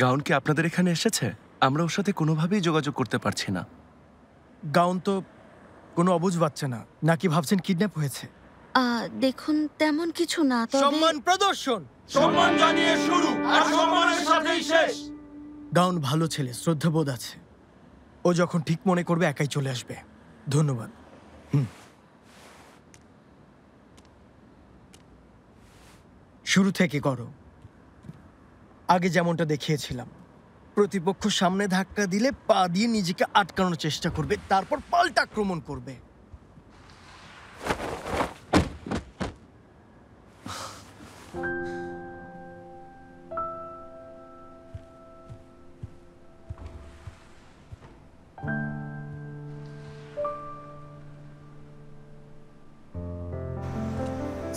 Gown কি আপনাদের এখানে এসেছে? আমরা ওর সাথে কোনোভাবেই যোগাযোগ করতে পারছি না। গাউন তো কোনো অবুঝ বাচ্চা না, নাকি ভাবছেন কিডন্যাপ হয়েছে? দেখুন তেমন কিছু না, তবে সম্মান প্রদর্শন, সম্মান জানিয়ে শুরু আর সম্মানের সাথেই শেষ। গাউন ভালো ছেলে, শ্রদ্ধাবোধ আছে। ও যখন ঠিক মনে করবে একাই চলে আসবে। ধন্যবাদ। শুরু থেকে করো, আগে যেমনটা দেখিয়েছিলাম। প্রতিপক্ষ সামনে ধাক্কা দিলে পা দিয়ে নিজেকে আটকানোর চেষ্টা করবে, তারপর পাল্টা আক্রমণ করবে।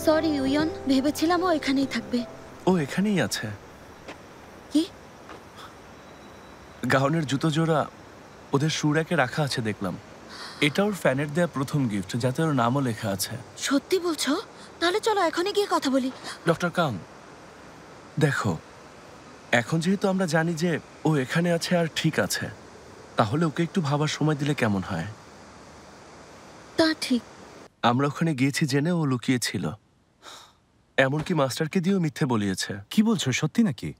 সরি ইউয়ন, ভেবেছিলাম ও এখানেই থাকবে। ও এখানেই আছে। কি? গাউনের জুতো জোড়া ওদের শু র্যাকে রাখা আছে দেখলাম। এটা ওর ফ্যানের দেয়া প্রথম গিফট, যাতে ওর নামও লেখা আছে। সত্যি বলছো? তাহলে চলো এখনই গিয়ে কথা বলি। ডক্টর কাং, দেখো, এখন যেহেতু আমরা জানি যে ও এখানে আছে আর ঠিক আছে, তাহলে ওকে একটু ভাবার সময় দিলে কেমন হয়? তা ঠিক। আমরা ওখানে গিয়েছি জেনে ও লুকিয়েছিল, এমনকি মাস্টারকে দিয়েও মিথ্যে বলিয়েছে। কি বলছো, সত্যি নাকি?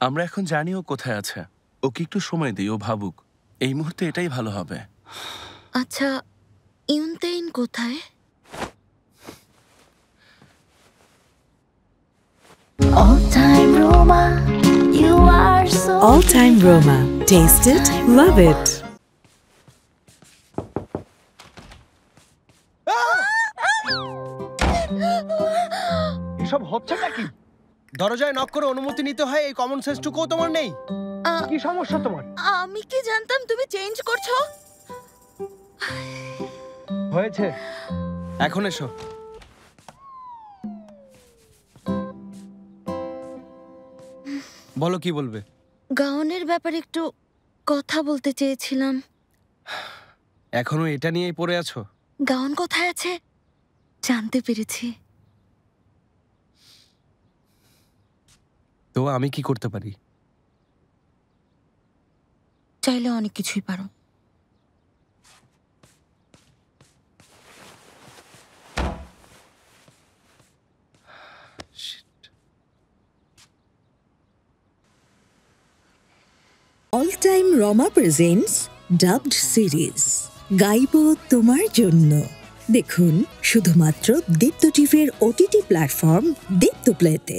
আমরা এখন জানি ও কোথায় আছে। ওকে একটু সময় দিই, ও ভাবুক। এই মুহূর্তে এটাই ভালো হবে। আচ্ছা, ইউনতেইন কোথায়? All-time Roma, you are so All-time Roma. Taste it, love it. এসব হচ্ছেটা কি? দরজায় নক করে অনুমতি নিতে হয়, এই কমন সেন্সটুকুও তোমার নেই? কি সমস্যা তোমার? আমি কি জানতাম তুমি চেঞ্জ করছো? হয়েছে, এখন এসো। বলো, কি বলবে? গাউনের ব্যাপারে একটু কথা বলতে চেয়েছিলাম। এখনো এটা নিয়েই পড়ে আছো? গাউন কোথায় আছে জানতে পেরেছি। তো আমি কি করতে পারি? চাইলে অনেক কিছুই পারো। All-time Roma presents dubbed series. গাইবো তোমার জন্য। দেখুন শুধুমাত্র দীপ্ত টিভির OTT প্ল্যাটফর্ম দীপ্ত প্লেতে।